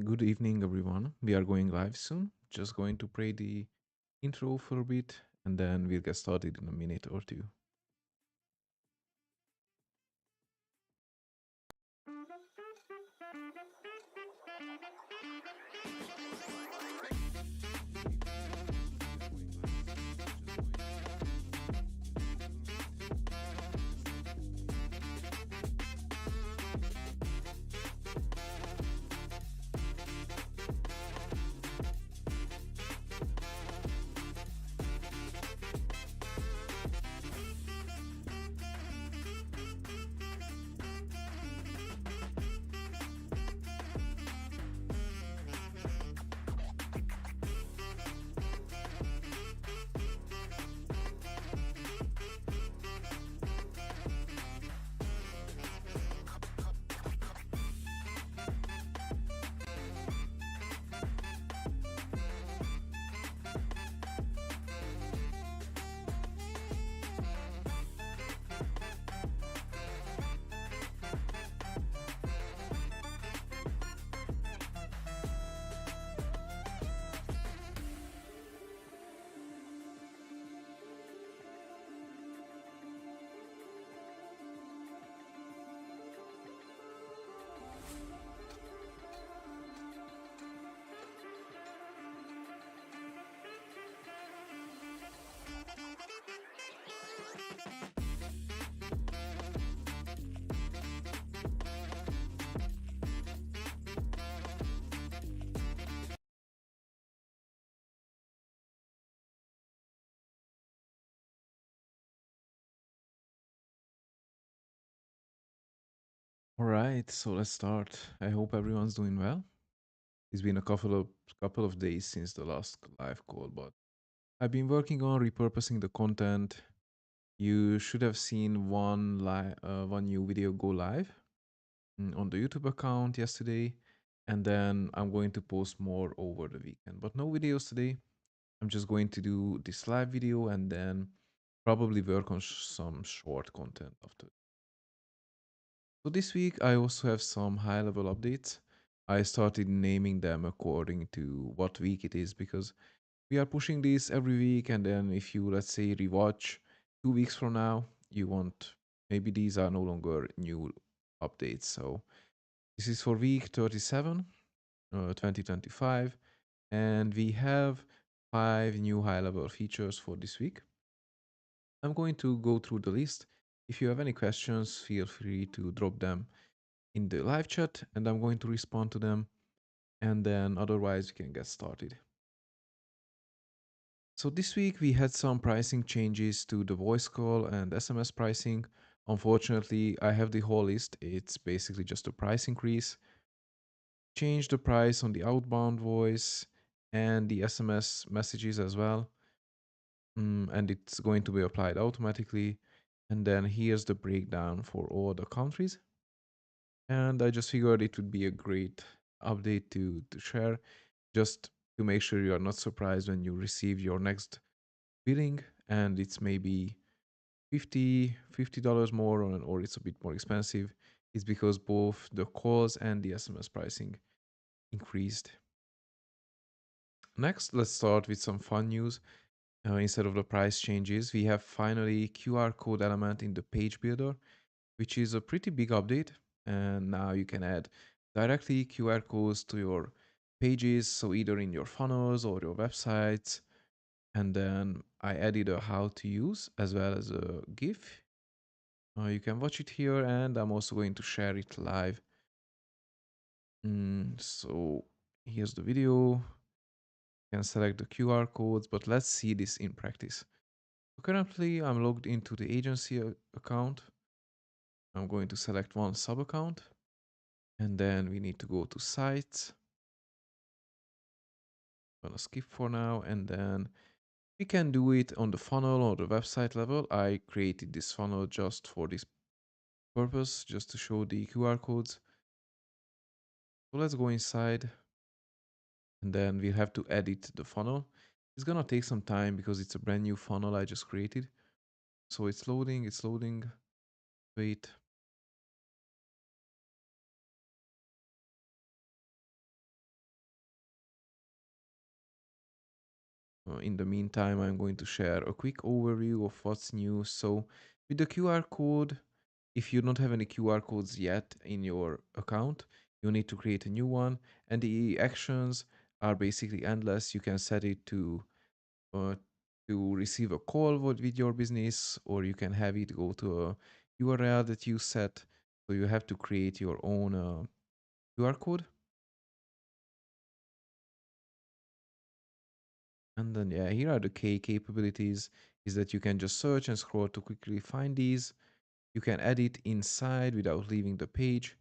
Good evening, everyone. We are going live soon. Just going to play the intro for a bit, and then we'll get started in a minute or two. All right, so let's start. I hope everyone's doing well. It's been a couple of days since the last live call, but I've been working on repurposing the content. You should have seen one new video go live on the YouTube account yesterday, and then I'm going to post more over the weekend. But no videos today. I'm just going to do this live video and then probably work on some short content after. So this week I also have some high level updates. I started naming them according to what week it is because we are pushing this every week, and then if you, let's say, rewatch 2 weeks from now, you want, maybe these are no longer new updates. So this is for week 37, 2025, and we have 5 new high level features for this week. I'm going to go through the list. If you have any questions, feel free to drop them in the live chat and I'm going to respond to them. And then otherwise, we can get started. So this week we had some pricing changes to the voice call and SMS pricing. Unfortunately, I have the whole list. It's basically just a price increase. Change the price on the outbound voice and the SMS messages as well. And it's going to be applied automatically. And then here's the breakdown for all the countries. And I just figured it would be a great update to share, just to make sure you are not surprised when you receive your next billing and it's maybe $50 more, or it's a bit more expensive. It's because both the calls and the SMS pricing increased. Next, let's start with some fun news. Instead of the price changes, we have finally QR code element in the page builder, which is a pretty big update. And now you can add directly QR codes to your pages, so either in your funnels or your websites. And then I added a how to use as well as a GIF. You can watch it here, and I'm also going to share it live. So here's the video. You can select the QR codes, but let's see this in practice. So currently, I'm logged into the agency account. I'm going to select one sub account, and then we need to go to sites. I'm gonna skip for now, and then we can do it on the funnel or the website level. I created this funnel just for this purpose, just to show the QR codes. So let's go inside, and then we have to edit the funnel. It's gonna take some time because it's a brand new funnel I just created. So it's loading. Wait. In the meantime, I'm going to share a quick overview of what's new. So, with the QR code, if you don't have any QR codes yet in your account, you need to create a new one. And the actions are basically endless. You can set it uh, to receive a call with your business, or you can have it go to a URL that you set. So you have to create your own QR code. And then, yeah, here are the key capabilities is that you can just search and scroll to quickly find these. You can edit inside without leaving the page,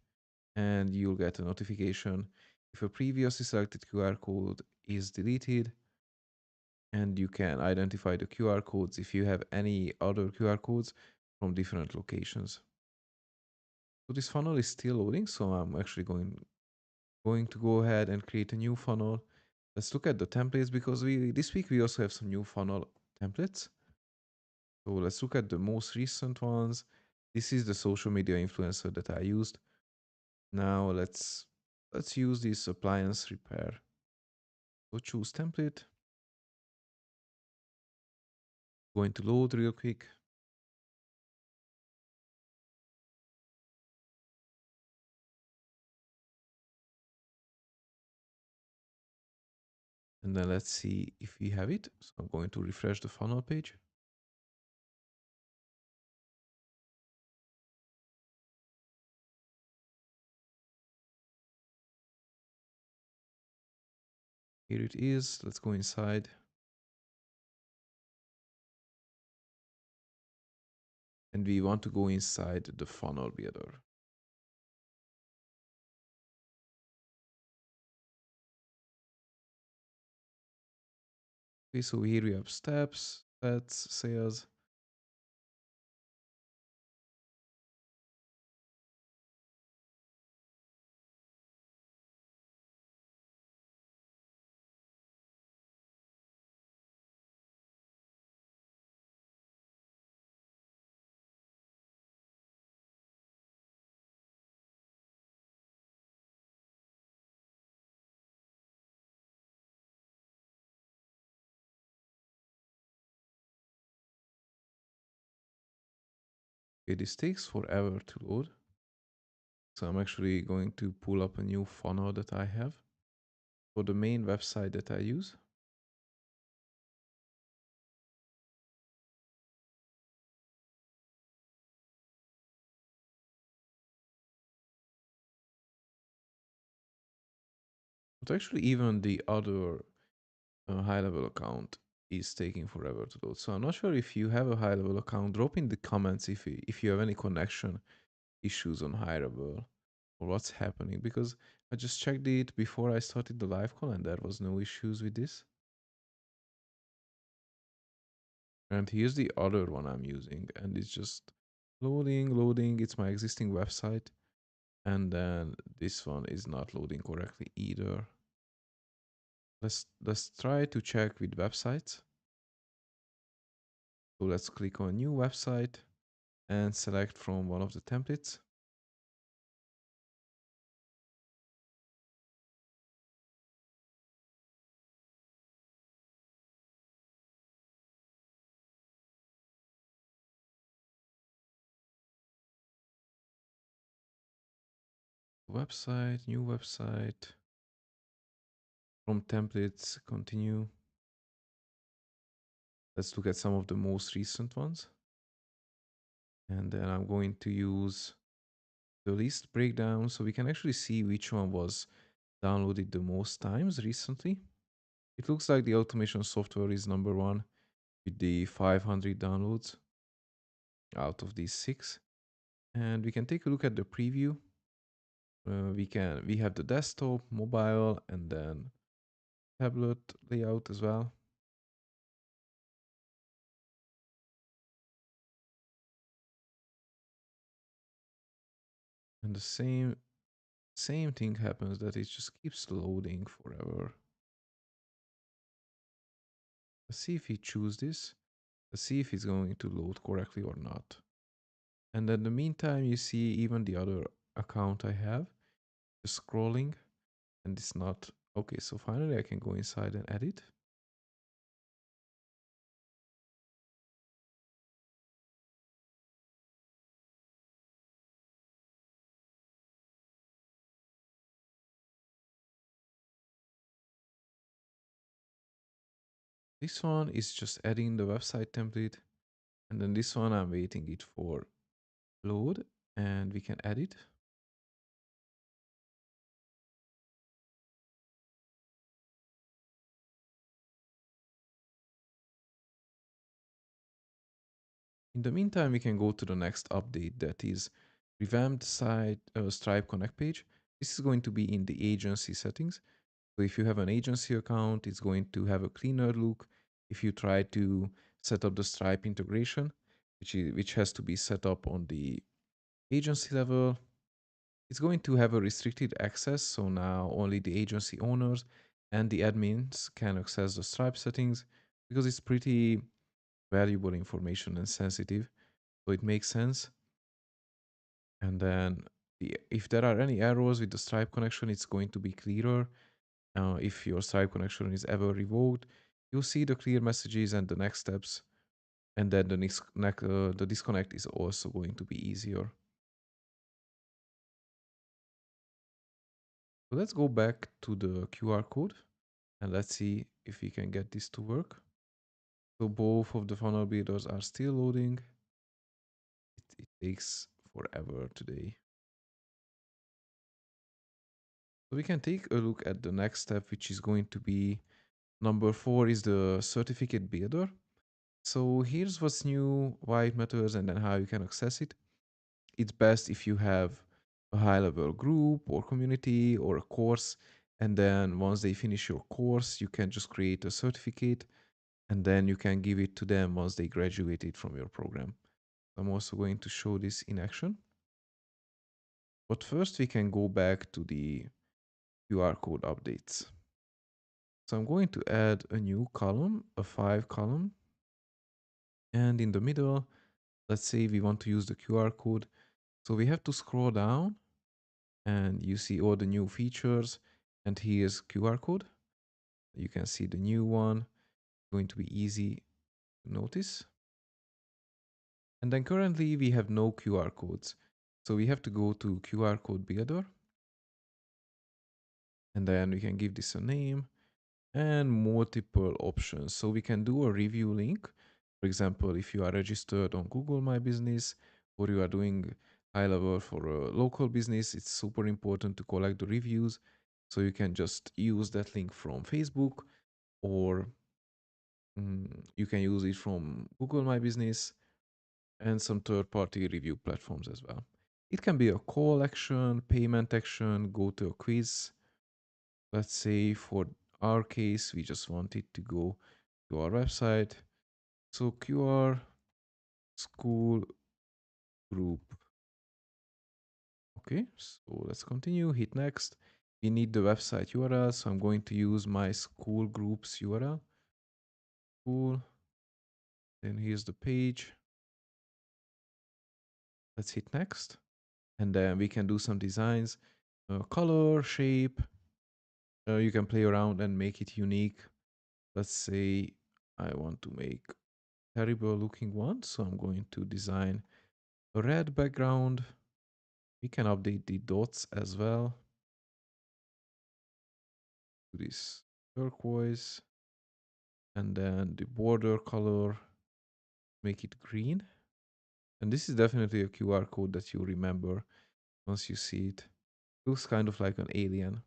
and you'll get a notification if a previously selected QR code is deleted. And you can identify the QR codes if you have any other QR codes from different locations. So this funnel is still loading, so I'm actually going to go ahead and create a new funnel. Let's look at the templates because we this week we also have some new funnel templates. So let's look at the most recent ones. This is the social media influencer that I used. Now let's use this appliance repair. So choose template. Going to load real quick. And then let's see if we have it. So I'm going to refresh the funnel page. Here it is. Let's go inside. And we want to go inside the funnel builder. Okay, so here we have steps, stats, sales. Okay, this takes forever to load. So I'm actually going to pull up a new funnel that I have for the main website that I use. But actually even the other high level account is taking forever to load. So I'm not sure if you have a high level account. Drop in the comments if you have any connection issues on high level or what's happening, because I just checked it before I started the live call and there was no issues with this. And here's the other one I'm using, and it's just loading. It's my existing website, and then this one is not loading correctly either. Let's try to check with websites. So let's click on new website and select from one of the templates. Website, new website. From templates, continue. Let's look at some of the most recent ones. And then I'm going to use the list breakdown so we can actually see which one was downloaded the most times recently. It looks like the automation software is number one with the 500 downloads out of these six. And we can take a look at the preview. We have the desktop, mobile, and then tablet layout as well. And the same thing happens, that it just keeps loading forever. Let's see if we choose this. Let's see if it's going to load correctly or not. And in the meantime, you see even the other account I have just scrolling, and it's not okay. So finally I can go inside and edit. This one is just adding the website template. And then this one, I'm waiting it for load and we can add it. In the meantime, we can go to the next update, that is revamped site Stripe Connect page. This is going to be in the agency settings. So if you have an agency account, it's going to have a cleaner look. If you try to set up the Stripe integration, which has to be set up on the agency level, it's going to have a restricted access. So now only the agency owners and the admins can access the Stripe settings because it's pretty valuable information and sensitive. So it makes sense. And then if there are any errors with the Stripe connection, it's going to be clearer. If your Stripe connection is ever revoked, you'll see the clear messages and the next steps. And then the disconnect is also going to be easier. So let's go back to the QR code and let's see if we can get this to work. So both of the funnel builders are still loading. It takes forever today. So we can take a look at the next step, which is going to be number 4 is the certificate builder. So here's what's new, why it matters, and then how you can access it. It's best if you have a high level group or community or a course. And then once they finish your course, you can just create a certificate and then you can give it to them once they graduated from your program. I'm also going to show this in action. But first we can go back to the QR code updates. So I'm going to add a new column, a 5 column. And in the middle, let's say we want to use the QR code. So we have to scroll down and you see all the new features. And here's QR code. You can see the new one, going to be easy to notice. And then currently we have no QR codes. So we have to go to QR code builder. And then we can give this a name and multiple options. So we can do a review link. For example, if you are registered on Google My Business or you are doing high level for a local business, it's super important to collect the reviews. So you can just use that link from Facebook or you can use it from Google My Business and some third-party review platforms as well. It can be a call action, payment action, go to a quiz. Let's say for our case, we just want it to go to our website. So QR school group. Okay, so let's continue, hit next. We need the website URL, so I'm going to use my school group's URL. Cool. Then here's the page. Let's hit next. And then we can do some designs, color, shape. You can play around and make it unique. Let's say I want to make terrible looking one. So I'm going to design a red background. We can update the dots as well. Do this turquoise. And then the border color, make it green. And this is definitely a QR code that you remember once you see it. Looks kind of like an alien.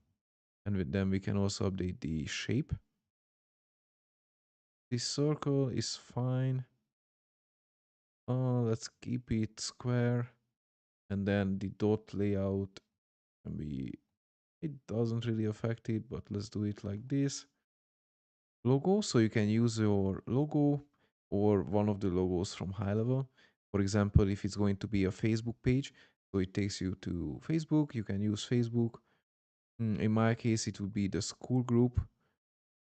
And with them, we can also update the shape. This circle is fine. Let's keep it square. And then the dot layout can be, it doesn't really affect it, but let's do it like this. Logo, so you can use your logo or one of the logos from high level. For example, if it's going to be a Facebook page, so it takes you to Facebook, you can use Facebook. In my case, it would be the school group.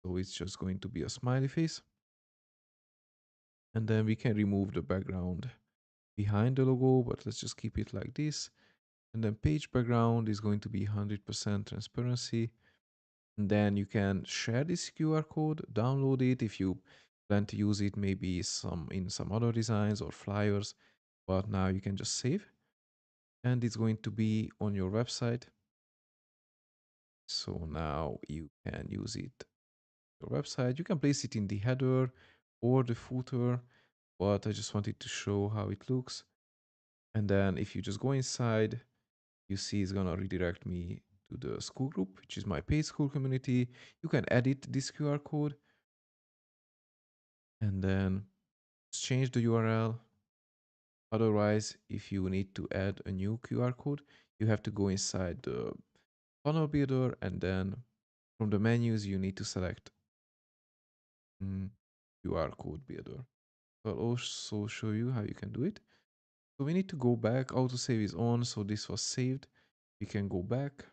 So it's just going to be a smiley face. And then we can remove the background behind the logo, but let's just keep it like this. And then page background is going to be 100% transparency. And then you can share this QR code, download it if you plan to use it maybe in some other designs or flyers. But now you can just save. And it's going to be on your website. So now you can use it your website. You can place it in the header or the footer, but I just wanted to show how it looks. And then if you just go inside, you see it's gonna redirect me to the school group, which is my paid school community. You can edit this QR code and then just change the URL. Otherwise, if you need to add a new QR code, you have to go inside the funnel builder, and then from the menus, you need to select mm, QR code builder. I'll also show you how you can do it. So we need to go back. Autosave is on, so this was saved. We can go back,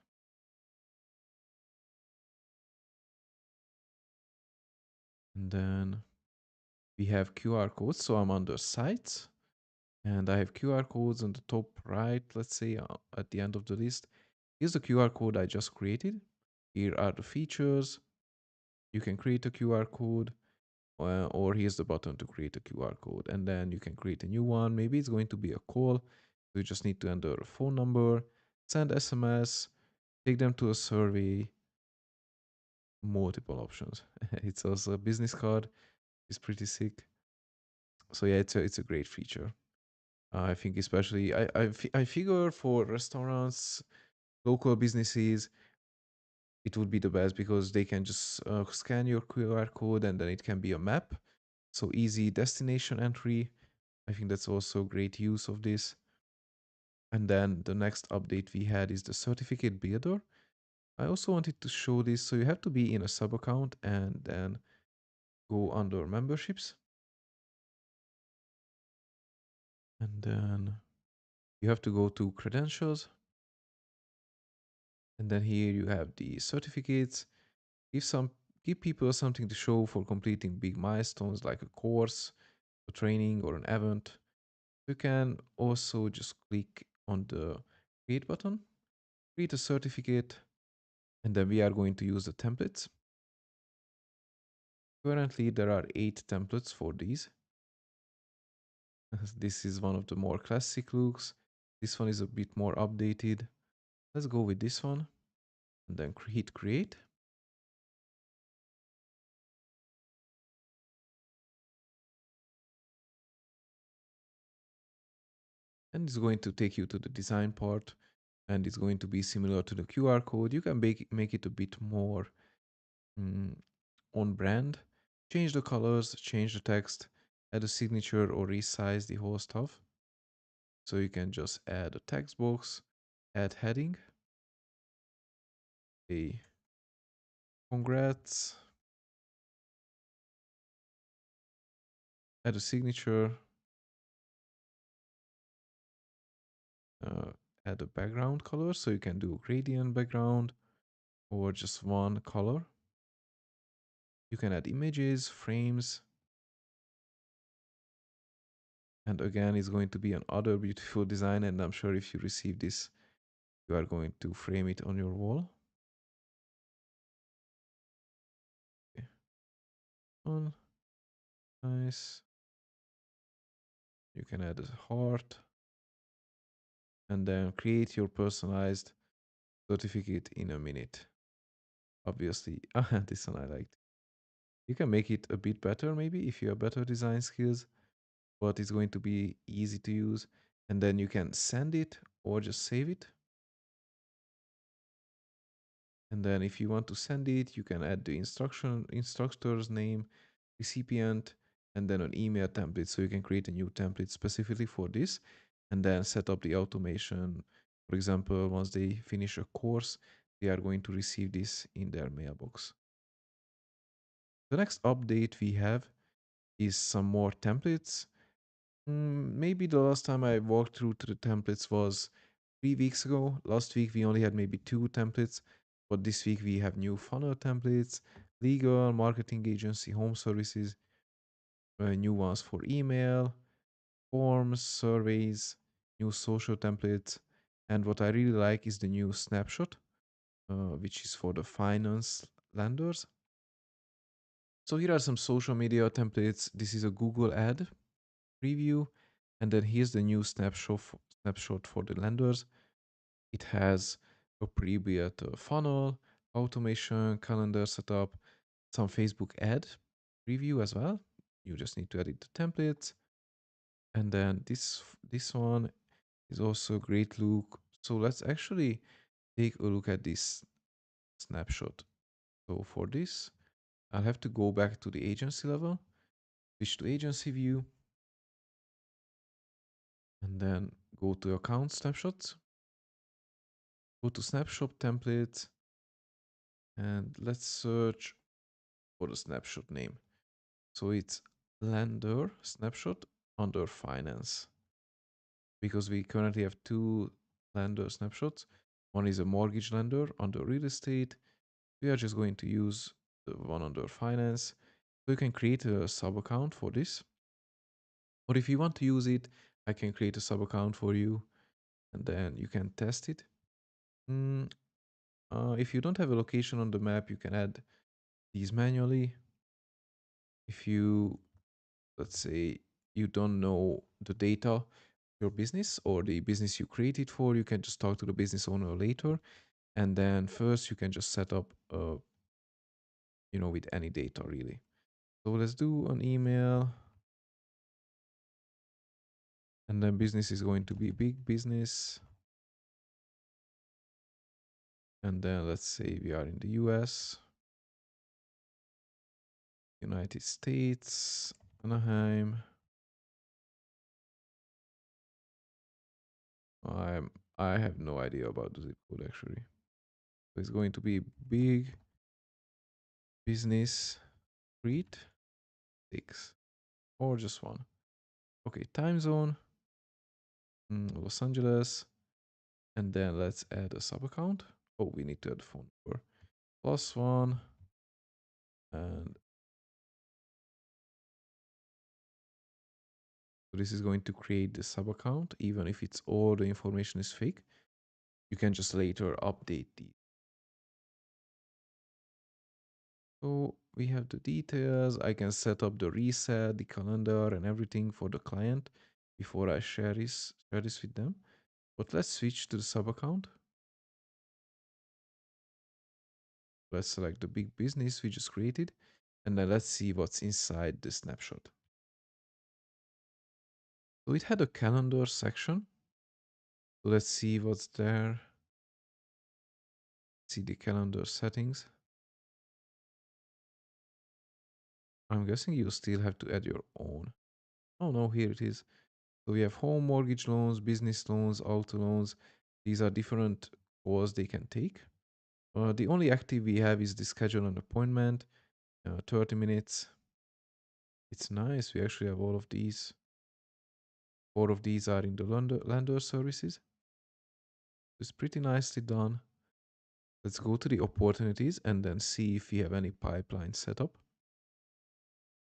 and then we have QR codes. So I'm under sites, and I have QR codes on the top right, let's say at the end of the list. Here's the QR code I just created. Here are the features. You can create a QR code, or here's the button to create a QR code, and then you can create a new one. Maybe it's going to be a call. So you just need to enter a phone number, send SMS, take them to a survey, multiple options. It's also a business card. It's pretty sick. So yeah, it's a great feature. I think especially I figure for restaurants, local businesses, it would be the best because they can just scan your QR code and then it can be a map. So easy destination entry. I think that's also great use of this. And then the next update we had is the certificate builder. I also wanted to show this. So you have to be in a sub account and then go under memberships. And then you have to go to credentials. And then here you have the certificates. Give some give people something to show for completing big milestones like a course, a training, or an event. You can also just click on the create button, create a certificate, and then we are going to use the templates. Currently, there are 8 templates for these. This is one of the more classic looks. This one is a bit more updated. Let's go with this one and then hit create. And it's going to take you to the design part, and it's going to be similar to the QR code. You can make it a bit more mm, on brand. Change the colors, change the text, add a signature or resize the whole stuff. So you can just add a text box, add heading, a congrats, add a signature, uh, add a background color. So you can do a gradient background or just one color. You can add images, frames, and again, it's going to be another beautiful design. And I'm sure if you receive this, you are going to frame it on your wall. Okay. On, nice. You can add a heart and then create your personalized certificate in a minute. Obviously, this one I liked. You can make it a bit better maybe if you have better design skills, but it's going to be easy to use. And then you can send it or just save it. And then if you want to send it, you can add the instructor's name, recipient, and then an email template. So you can create a new template specifically for this and then set up the automation. For example, once they finish a course, they are going to receive this in their mailbox. The next update we have is some more templates. Maybe the last time I walked through to the templates was 3 weeks ago. Last week we only had maybe 2 templates, but this week we have new funnel templates, legal, marketing agency, home services, new ones for email, forms, surveys, new social templates, and what I really like is the new snapshot, which is for the finance lenders. So here are some social media templates. This is a Google ad preview, and then here's the new snapshot for the lenders. It has a pre-built funnel, automation, calendar setup, some Facebook ad preview as well. You just need to edit the templates. And then this one is also a great look. So let's actually take a look at this snapshot. So for this, I'll have to go back to the agency level, switch to agency view, and then go to account snapshots, go to snapshot templates, and let's search for the snapshot name. So it's lender snapshot under finance, because we currently have two lender snapshots. One is a mortgage lender under real estate. We are just going to use the one under finance. So you can create a sub account for this. Or if you want to use it, I can create a sub account for you and then you can test it. Mm, if you don't have a location on the map, you can add these manually. If you, let's say, you don't know the data, your business or the business you created for, you can just talk to the business owner later. And then first you can just set up, with any data really. So let's do an email. And then business is going to be big business. And then let's say we are in the US, United States, Anaheim. I have no idea about the zip code actually. So it's going to be big business street 6 or just one. Okay, time zone, Los Angeles. And then let's add a sub account. Oh, we need to add phone number. +1. And so this is going to create the sub account, even if it's all the information is fake. You can just later update these. So we have the details. I can set up the reset, the calendar, and everything for the client before I share this with them. But let's switch to the sub account. Let's select the big business we just created, and then let's see what's inside the snapshot. So it had a calendar section. So let's see what's there. See the calendar settings. I'm guessing you still have to add your own. Oh no, here it is. So we have home mortgage loans, business loans, auto loans. These are different calls they can take. The only active we have is the schedule an appointment, 30 minutes. It's nice. We actually have all of these. 4 of these are in the lender services. It's pretty nicely done. Let's go to the opportunities and then see if we have any pipeline set up.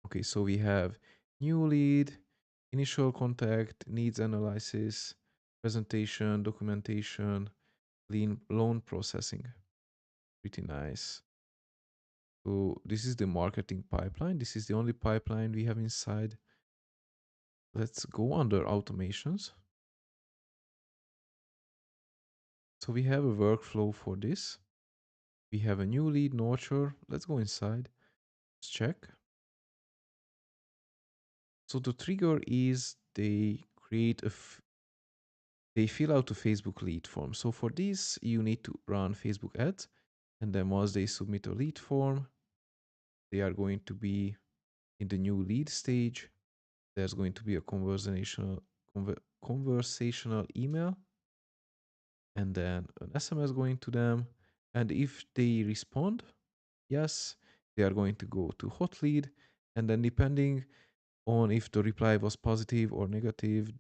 Okay, so we have new lead, initial contact, needs analysis, presentation, documentation, loan processing. Pretty nice. So this is the marketing pipeline. This is the only pipeline we have inside. Let's go under automations. So we have a workflow for this. We have a new lead nurture. Let's go inside. Let's check. So the trigger is they fill out a Facebook lead form. So for this, you need to run Facebook ads. And then once they submit a lead form, they are going to be in the new lead stage. There's going to be a conversational email and then an SMS going to them. And if they respond, yes, they are going to go to hot lead. And then depending on if the reply was positive or negative,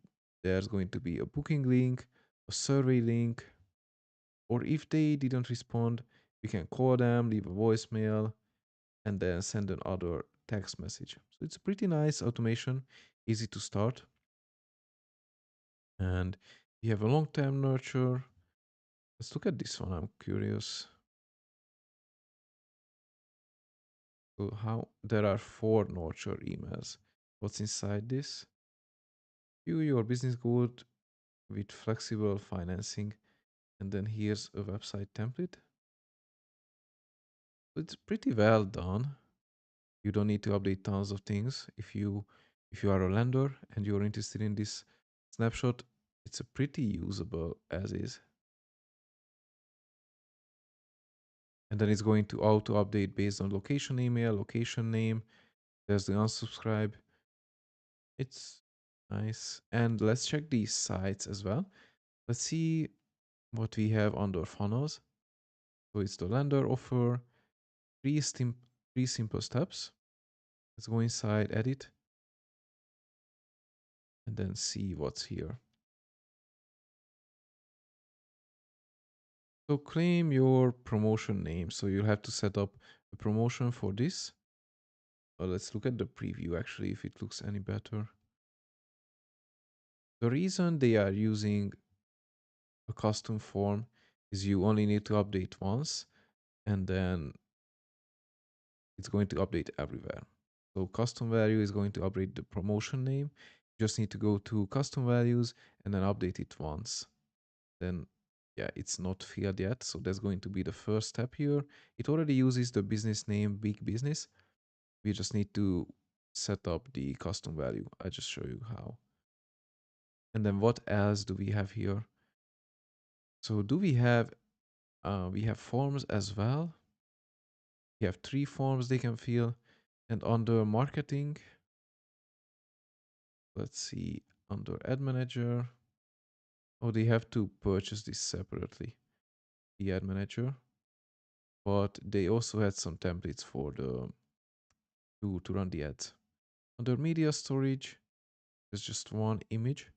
there's going to be a booking link, a survey link, or if they didn't respond, we can call them, leave a voicemail, and then send another text message. So it's a pretty nice automation, easy to start. And we have a long-term nurture. Let's look at this one. I'm curious. So how there are 4 nurture emails. What's inside this? View your business goal with flexible financing. And then here's a website template. So it's pretty well done. You don't need to update tons of things. If you are a lender and you're interested in this snapshot, it's a pretty usable as is. And then it's going to auto update based on location email, location name. There's the unsubscribe. It's nice. And let's check these sites as well. Let's see what we have under funnels. So it's the lender offer, three, stim- three simple steps. Let's go inside, edit, and then see what's here. So claim your promotion name. So you'll have to set up a promotion for this. Let's look at the preview actually, if it looks any better. The reason they are using a custom form is you only need to update once and then it's going to update everywhere. So custom value is going to update the promotion name. You just need to go to custom values and then update it once. Then yeah, it's not filled yet. So that's going to be the first step here. It already uses the business name big business. We just need to set up the custom value. I just show you how. And then what else do we have here? So do we have forms as well. We have three forms they can fill. And under marketing, let's see, under ad manager. Oh, they have to purchase this separately, the ad manager. But they also had some templates for the to run the ads. Under media storage, there's just one image.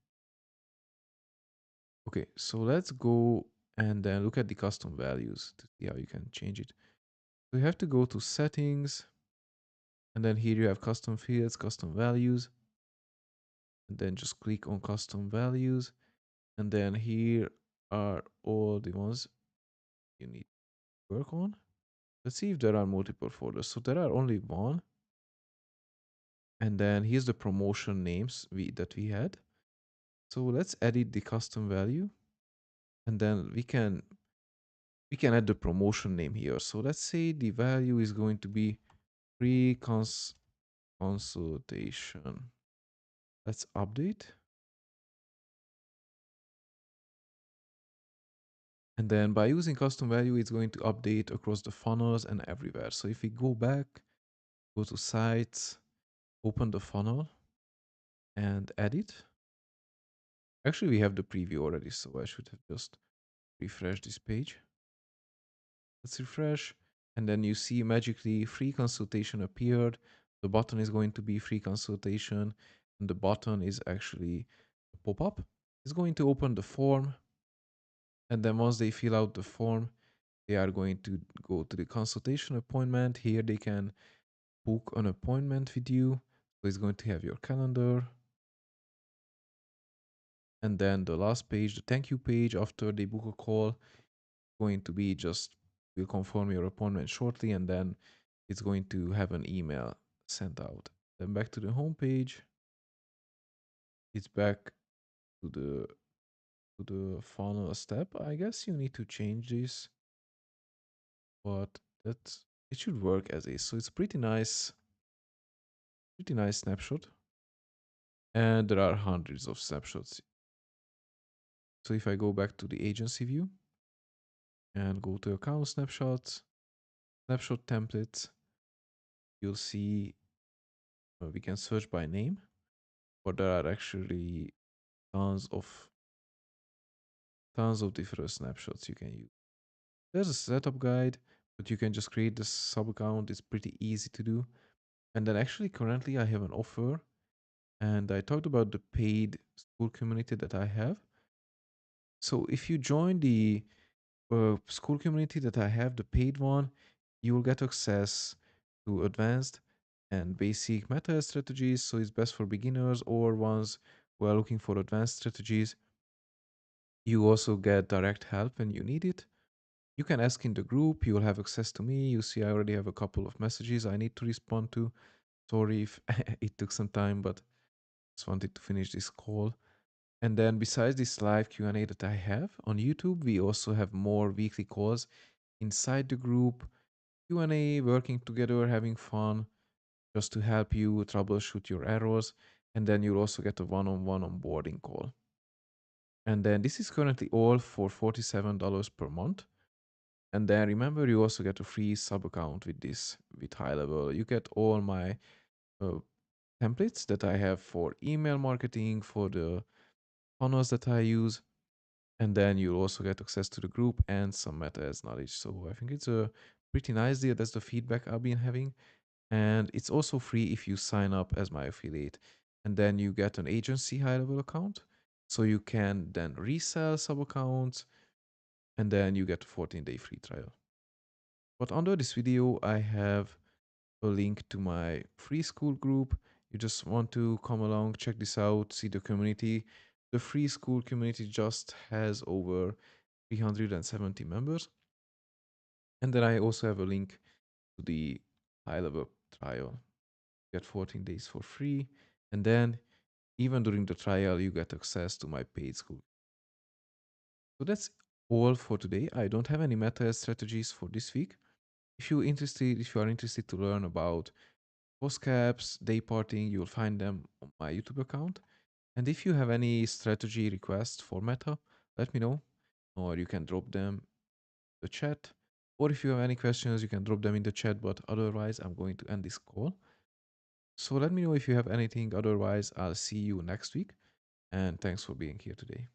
Okay, so let's go and then look at the custom values to see how you can change it. So you have to go to settings, and then here you have custom fields, custom values, and then just click on custom values, and then here are all the ones you need to work on. Let's see if there are multiple folders. So there are only one, and then here's the promotion names that we had. So let's edit the custom value, and then we can add the promotion name here. So let's say the value is going to be free consultation. Let's update. And then by using custom value, it's going to update across the funnels and everywhere. So if we go back, go to sites, open the funnel and edit. Actually, we have the preview already, so I should have just refreshed this page. Let's refresh. And then you see magically free consultation appeared. The button is going to be free consultation. And the button is actually a pop-up. It's going to open the form. And then once they fill out the form, they are going to go to the consultation appointment. Here they can book an appointment with you. So it's going to have your calendar. And then the last page, the thank you page after they book a call, going to be just will confirm your appointment shortly, and then it's going to have an email sent out. Then back to the home page. It's back to the funnel step. I guess you need to change this, but that's it should work as is. So it's pretty nice snapshot. And there are hundreds of snapshots. So if I go back to the agency view and go to account snapshots, snapshot templates, you'll see we can search by name, but there are actually tons of different snapshots you can use. There's a setup guide, but you can just create this sub account. It's pretty easy to do. And then actually currently I have an offer, and I talked about the paid school community that I have. So if you join the school community that I have, the paid one, you will get access to advanced and basic meta strategies. So it's best for beginners or ones who are looking for advanced strategies. You also get direct help when you need it. You can ask in the group. You will have access to me. You see, I already have a couple of messages I need to respond to. Sorry if it took some time, but just wanted to finish this call. And then besides this live Q&A that I have on YouTube, we also have more weekly calls inside the group, Q&A, working together, having fun. just to help you troubleshoot your errors. And then you'll also get a one-on-one onboarding call. And then this is currently all for $47 per month. And then remember, you also get a free sub account with this, with high level. You get all my uh, templates that I have for email marketing, for the funnels that I use. And then you'll also get access to the group and some meta as knowledge. So I think it's a pretty nice deal. That's the feedback I've been having. And it's also free if you sign up as my affiliate. And then you get an agency high level account. So you can then resell sub accounts, and then you get a 14-day free trial. But under this video, I have a link to my free school group. You just want to come along, check this out, see the community. The free school community just has over 370 members. And then I also have a link to the high level trial. You get 14 days for free. And then even during the trial, you get access to my paid school. So that's all for today. I don't have any meta strategies for this week. If you are interested to learn about post caps, day parting, you'll find them on my YouTube account. And if you have any strategy requests for meta, let me know, or you can drop them in the chat. Or if you have any questions, you can drop them in the chat. But otherwise, I'm going to end this call. So let me know if you have anything. Otherwise, I'll see you next week. And thanks for being here today.